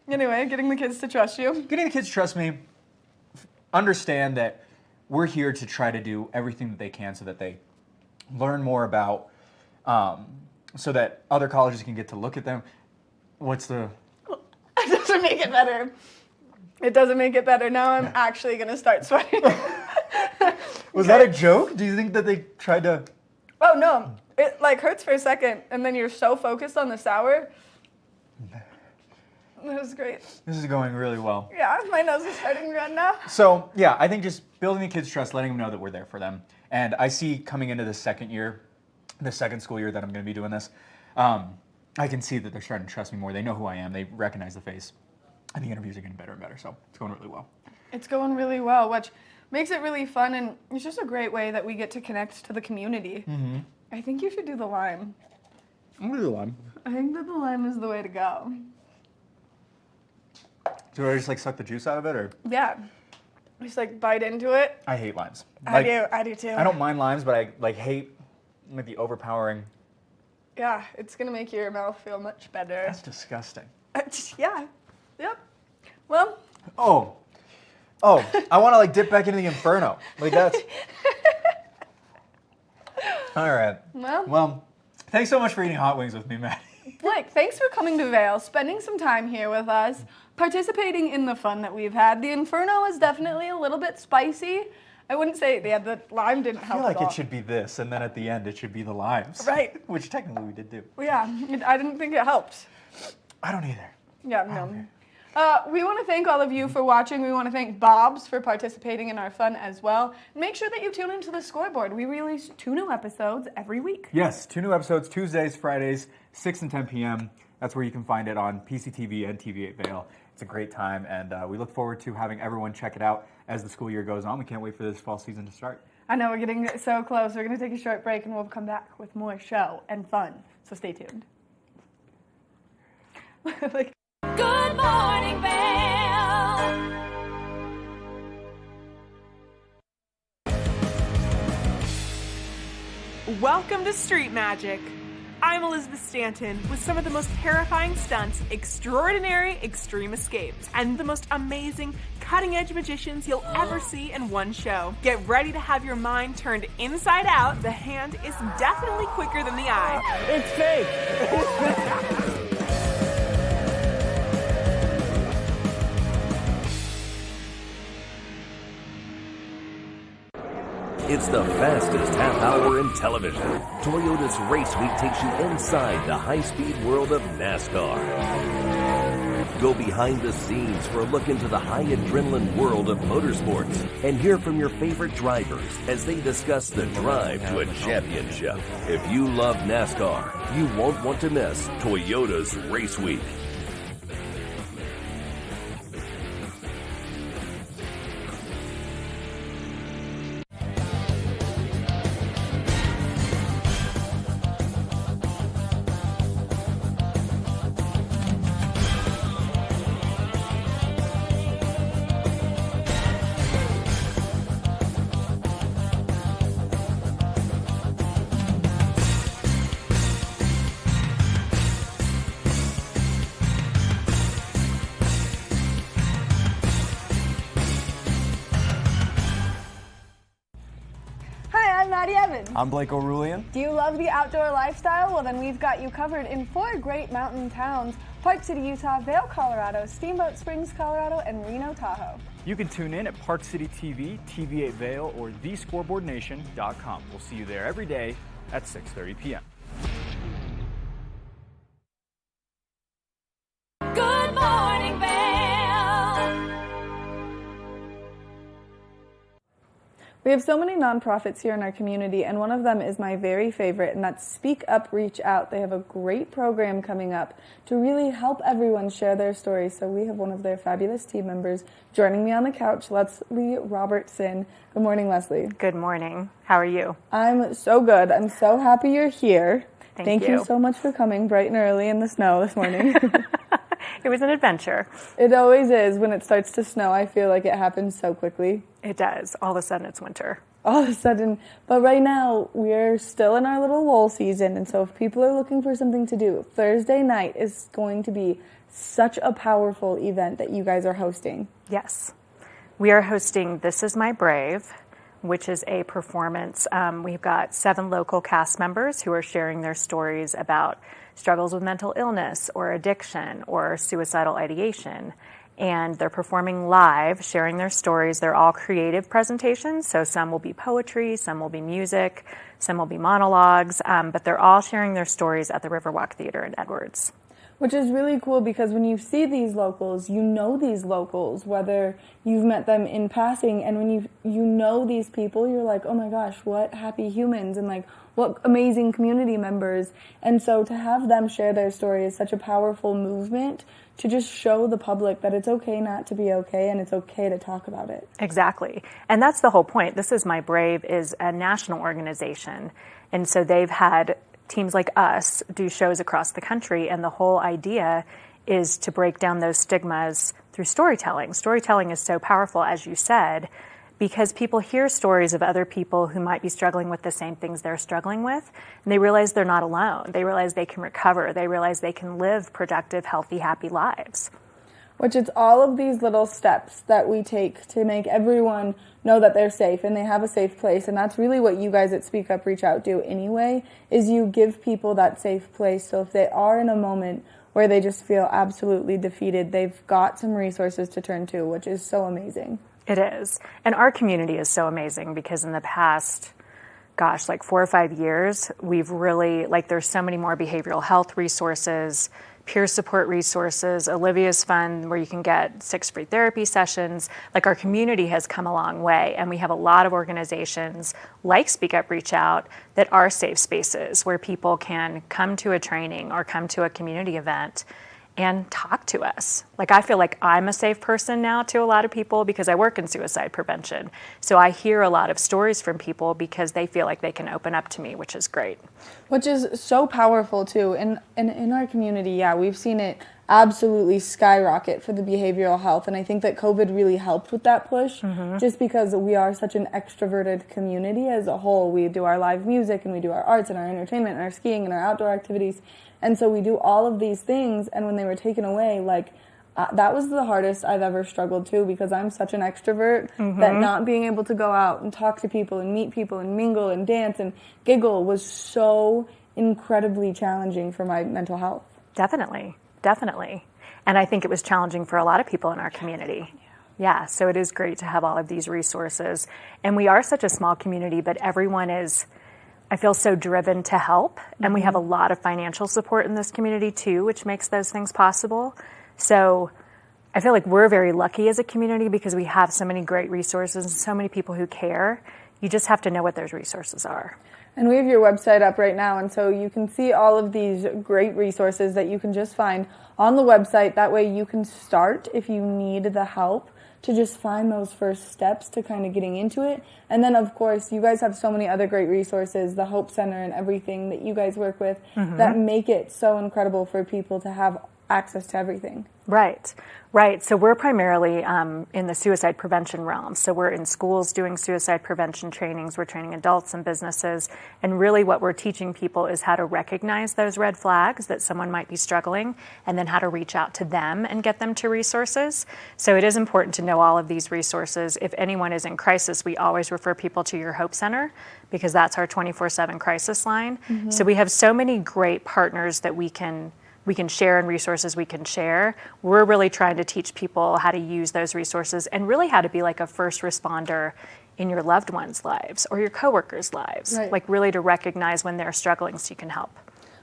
Anyway, getting the kids to trust you.
Getting the kids to trust me, understand that we're here to try to do everything that they can so that they learn more about, so that other colleges can get to look at them. What's the...
It doesn't make it better. It doesn't make it better. Now I'm actually going to start sweating.
Was that a joke? Do you think that they tried to...
Oh, no. It like hurts for a second, and then you're so focused on the sour. That was great.
This is going really well.
Yeah, my nose is starting to run now.
So, yeah, I think just building the kids' trust, letting them know that we're there for them. And I see coming into the second school year that I'm going to be doing this, I can see that they're starting to trust me more. They know who I am. They recognize the face. And the interviews are getting better and better, so it's going really well.
It's going really well, which makes it really fun, and it's just a great way that we get to connect to the community. I think you should do the lime.
I'm going to do the lime.
I think that the lime is the way to go.
Do I just like suck the juice out of it, or?
Yeah. Just like bite into it.
I hate limes.
I do too.
I don't mind limes, but I hate like the overpowering.
Yeah, it's gonna make your mouth feel much better.
That's disgusting.
Yeah. Yep. Well.
Oh, I want to like dip back into the inferno. Like that's. All right. Well, thanks so much for eating hot wings with me, Maddie.
Blake, thanks for coming to Vail, spending some time here with us, participating in the fun that we've had. The Inferno is definitely a little bit spicy. I wouldn't say, the lime didn't help
I feel like
at all.
it should be this, and then at the end it should be the limes.
Right.
Which technically we did do.
Yeah, I didn't think it helped.
I don't either.
Yeah, no. We want to thank all of you for watching. We want to thank Bob's for participating in our fun as well. Make sure that you tune into the scoreboard. We release 2 new episodes every week.
Yes, 2 new episodes, Tuesdays, Fridays, 6 and 10 p.m. That's where you can find it on PCTV and TV8 Vail. It's a great time, and we look forward to having everyone check it out as the school year goes on. We can't wait for this fall season to start.
I know, we're getting so close. We're going to take a short break, and we'll come back with more show and fun. So stay tuned.
Good morning, Vail.
Welcome to Street Magic. I'm Elizabeth Stanton with some of the most terrifying stunts, extraordinary extreme escapes, and the most amazing cutting-edge magicians you'll ever see in one show. Get ready to have your mind turned inside out. The hand is definitely quicker than the eye.
It's fake!
It's the fastest half hour in television. Toyota's Race Week takes you inside the high-speed world of NASCAR. Go behind the scenes for a look into the high adrenaline world of motorsports and hear from your favorite drivers as they discuss the drive to a championship. If you love NASCAR, you won't want to miss Toyota's Race Week.
I'm Blake O'Rulian.
Do you love the outdoor lifestyle? Well, then we've got you covered in 4 great mountain towns: Park City, Utah, Vail, Colorado, Steamboat Springs, Colorado, and Reno, Tahoe.
You can tune in at Park City TV, TV8 Vail, or thescoreboardnation.com. We'll see you there every day at 6:30 p.m.
Good morning, Vail.
We have so many nonprofits here in our community, and one of them is my very favorite, and that's Speak Up, Reach Out. They have a great program coming up to really help everyone share their stories. So we have one of their fabulous team members joining me on the couch, Leslie Robertson. Good morning, Leslie.
Good morning. How are you?
I'm so good. I'm so happy you're here.
Thank
you
you
so much for coming bright and early in the snow this morning.
It was an adventure.
It always is. When it starts to snow, I feel like it happens so quickly.
It does. All of a sudden, it's winter.
All of a sudden. But right now, we're still in our little lull season. And so if people are looking for something to do, Thursday night is going to be such a powerful event that you guys are hosting.
Yes. We are hosting This Is My Brave, which is a performance. We've got 7 local cast members who are sharing their stories about struggles with mental illness or addiction or suicidal ideation. And they're performing live, sharing their stories. They're all creative presentations, so some will be poetry, some will be music, some will be monologues, but they're all sharing their stories at the Riverwalk Theater in Edwards.
Which is really cool because when you see these locals, you know these locals, whether you've met them in passing, and when you know these people, you're like, oh my gosh, what happy humans, and like, what amazing community members. And so to have them share their story is such a powerful movement to just show the public that it's okay not to be okay, and it's okay to talk about it.
Exactly. And that's the whole point. This Is My Brave is a national organization. And so they've had teams like us do shows across the country, and the whole idea is to break down those stigmas through storytelling. Storytelling is so powerful, as you said, because people hear stories of other people who might be struggling with the same things they're struggling with, and they realize they're not alone. They realize they can recover. They realize they can live productive, healthy, happy lives.
Which it's all of these little steps that we take to make everyone know that they're safe and they have a safe place. And that's really what you guys at Speak Up, Reach Out do anyway, is you give people that safe place. So if they are in a moment where they just feel absolutely defeated, they've got some resources to turn to, which is so amazing.
It is. And our community is so amazing because in the past, like 4 or 5 years, we've really, there's so many more behavioral health resources, peer support resources, Olivia's Fund, where you can get 6 free therapy sessions. Our community has come a long way, and we have a lot of organizations like Speak Up, Reach Out that are safe spaces where people can come to a training or come to a community event and talk to us. I feel like I'm a safe person now to a lot of people because I work in suicide prevention. So I hear a lot of stories from people because they feel like they can open up to me, which is great.
Which is so powerful too. And in our community, yeah, we've seen it absolutely skyrocket for the behavioral health. And I think that COVID really helped with that push, just because we are such an extroverted community as a whole. We do our live music and we do our arts and our entertainment and our skiing and our outdoor activities. And so we do all of these things, and when they were taken away, like, that was the hardest I've ever struggled too, because I'm such an extrovert that not being able to go out and talk to people and meet people and mingle and dance and giggle was so incredibly challenging for my mental health.
Definitely. And I think it was challenging for a lot of people in our community. Yeah, so it is great to have all of these resources. And we are such a small community, but everyone is, I feel, so driven to help. And we have a lot of financial support in this community too, which makes those things possible. So I feel like we're very lucky as a community because we have so many great resources and so many people who care. You just have to know what those resources are.
And we have your website up right now, and so you can see all of these great resources that you can just find on the website. That way you can start, if you need the help, to just find those first steps to kind of getting into it. And then, of course, you guys have so many other great resources, the Hope Center and everything that you guys work with, that make it so incredible for people to have access to everything.
Right. So we're primarily in the suicide prevention realm. So we're in schools doing suicide prevention trainings. We're training adults and businesses. And really what we're teaching people is how to recognize those red flags that someone might be struggling, and then how to reach out to them and get them to resources. So it is important to know all of these resources. If anyone is in crisis, we always refer people to your Hope Center, because that's our 24/7 crisis line. So we have so many great partners that we can share, and resources we can share. We're really trying to teach people how to use those resources and really how to be like a first responder in your loved ones' lives or your coworkers' lives.
Right.
Like really to recognize when they're struggling so you can help.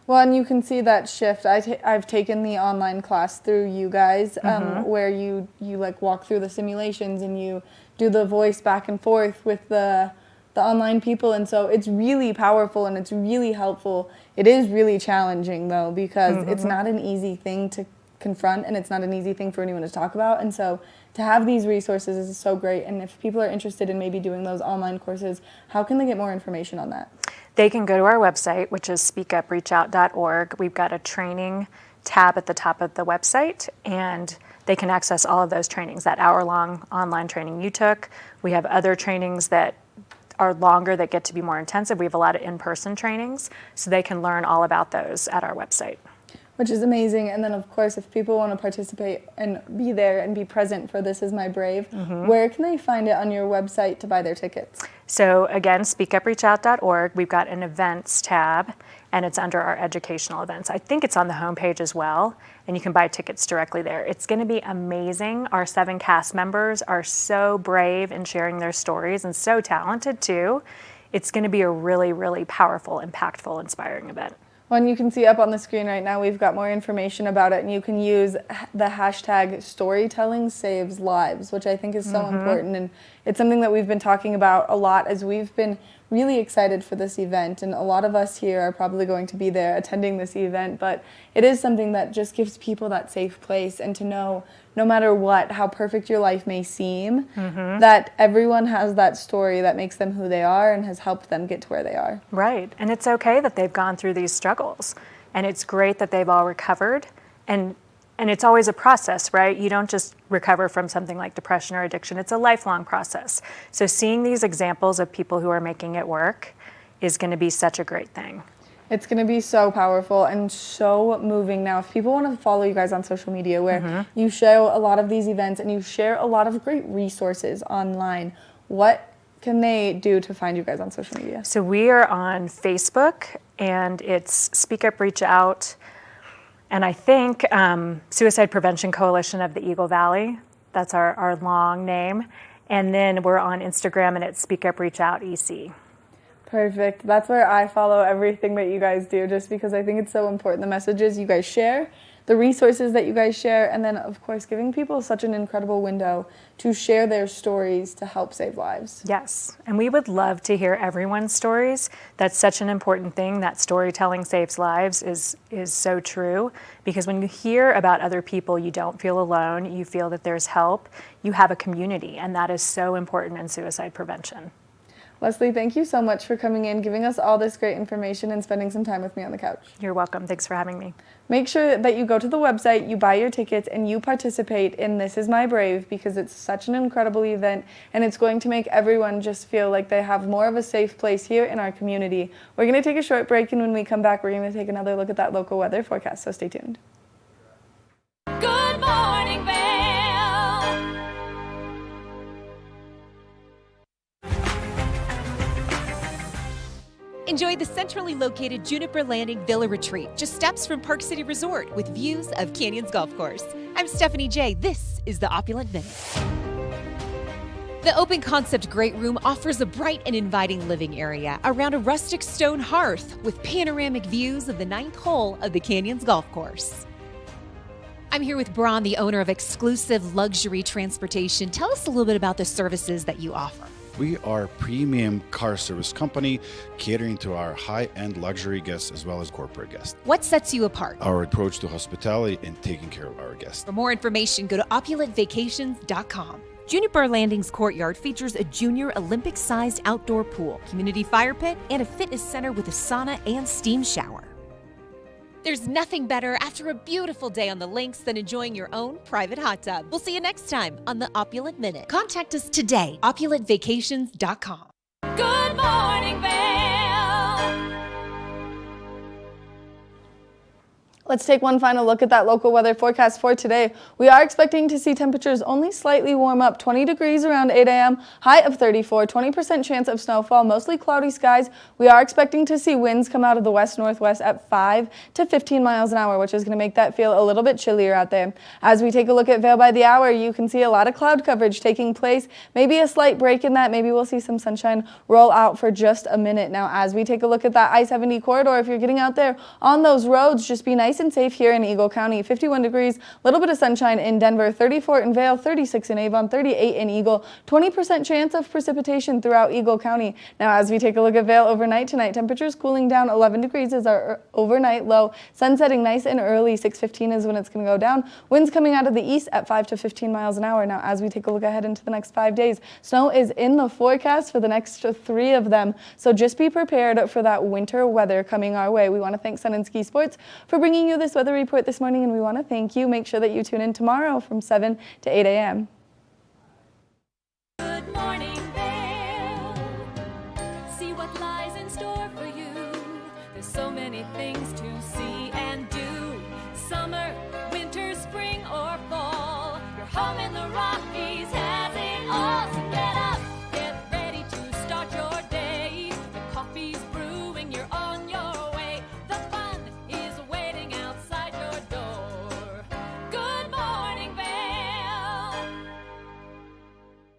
Well, and you can see that shift. I've taken the online class through you guys, where you like walk through the simulations and you do the voice back and forth with the online people, and so it's really powerful and it's really helpful. It is really challenging though, because it's not an easy thing to confront, and it's not an easy thing for anyone to talk about, and so to have these resources is so great. And if people are interested in maybe doing those online courses, how can they get more information on that?
They can go to our website, which is speakupreachout.org. We've got a training tab at the top of the website, and they can access all of those trainings. That hour-long online training you took. We have other trainings that are longer that get to be more intensive. We have a lot of in-person trainings, so they can learn all about those at our website.
Which is amazing. And then, of course, if people want to participate and be there and be present for This Is My Brave, where can they find it on your website to buy their tickets?
So again, speakupreachout.org. We've got an events tab, and it's under our educational events. I think it's on the homepage as well, and you can buy tickets directly there. It's going to be amazing. Our 7 cast members are so brave in sharing their stories and so talented too. It's going to be a really, really powerful, impactful, inspiring event.
Well, and you can see up on the screen right now, we've got more information about it, and you can use the hashtag storytelling saves lives, which I think is so important. And it's something that we've been talking about a lot as we've been really excited for this event. And a lot of us here are probably going to be there attending this event, but it is something that just gives people that safe place, and to know no matter what, how perfect your life may seem, that everyone has that story that makes them who they are and has helped them get to where they are.
Right. And it's okay that they've gone through these struggles. And it's great that they've all recovered. And it's always a process, right? You don't just recover from something like depression or addiction. It's a lifelong process. So seeing these examples of people who are making it work is going to be such a great thing.
It's going to be so powerful and so moving. Now, if people want to follow you guys on social media, where you show a lot of these events and you share a lot of great resources online, what can they do to find you guys on social media?
So we are on Facebook, and it's Speak Up, Reach Out, and I think Suicide Prevention Coalition of the Eagle Valley. That's our long name. And then we're on Instagram, and it's Speak Up, Reach Out EC.
Perfect. That's where I follow everything that you guys do, just because I think it's so important. The messages you guys share, the resources that you guys share, and then, of course, giving people such an incredible window to share their stories to help save lives.
Yes, and we would love to hear everyone's stories. That's such an important thing. That storytelling saves lives is so true, because when you hear about other people, you don't feel alone. You feel that there's help. You have a community, and that is so important in suicide prevention.
Leslie, thank you so much for coming in, giving us all this great information, and spending some time with me on the couch.
You're welcome. Thanks for having me.
Make sure that you go to the website, you buy your tickets, and you participate in This Is My Brave, because it's such an incredible event, and it's going to make everyone just feel like they have more of a safe place here in our community. We're going to take a short break, and when we come back, we're going to take another look at that local weather forecast, so stay tuned.
Good morning, Vail.
Enjoy the centrally located Juniper Landing Villa Retreat, just steps from Park City Resort with views of Canyons Golf Course. I'm Stephanie J. This is the Opulent Minute. The open concept Great Room offers a bright and inviting living area around a rustic stone hearth with panoramic views of the 9th hole of the Canyons Golf Course. I'm here with Braun, the owner of Exclusive Luxury Transportation. Tell us a little bit about the services that you offer.
We are a premium car service company catering to our high-end luxury guests as well as corporate guests.
What sets you apart?
Our approach to hospitality and taking care of our guests.
For more information, go to opulentvacations.com. Juniper Landing's courtyard features a junior Olympic-sized outdoor pool, community fire pit, and a fitness center with a sauna and steam shower. There's nothing better after a beautiful day on the links than enjoying your own private hot tub. We'll see you next time on the Opulent Minute. Contact us today, opulentvacations.com.
Good morning, Vail.
Let's take one final look at that local weather forecast for today. We are expecting to see temperatures only slightly warm up, 20 degrees around 8 a.m., high of 34, 20% chance of snowfall, mostly cloudy skies. We are expecting to see winds come out of the west-northwest at 5 to 15 miles an hour, which is going to make that feel a little bit chillier out there. As we take a look at Vail by the hour, you can see a lot of cloud coverage taking place, maybe a slight break in that. Maybe we'll see some sunshine roll out for just a minute. Now, as we take a look at that I-70 corridor, if you're getting out there on those roads, just be nice and safe here in Eagle County. 51 degrees, a little bit of sunshine in Denver, 34 in Vail, 36 in Avon, 38 in Eagle, 20% chance of precipitation throughout Eagle County. Now, as we take a look at Vail overnight tonight, temperatures cooling down. 11 degrees is our overnight low. Sun setting nice and early. 6:15 is when it's going to go down. Winds coming out of the east at 5 to 15 miles an hour. Now, as we take a look ahead into the next 5 days, snow is in the forecast for the next 3 of them. So just be prepared for that winter weather coming our way. We want to thank Sun and Ski Sports for bringing you this weather report this morning, and we want to thank you. Make sure that you tune in tomorrow from 7 to 8 a.m.
Good morning, Vail. See what lies in store for you. There's so many things to see.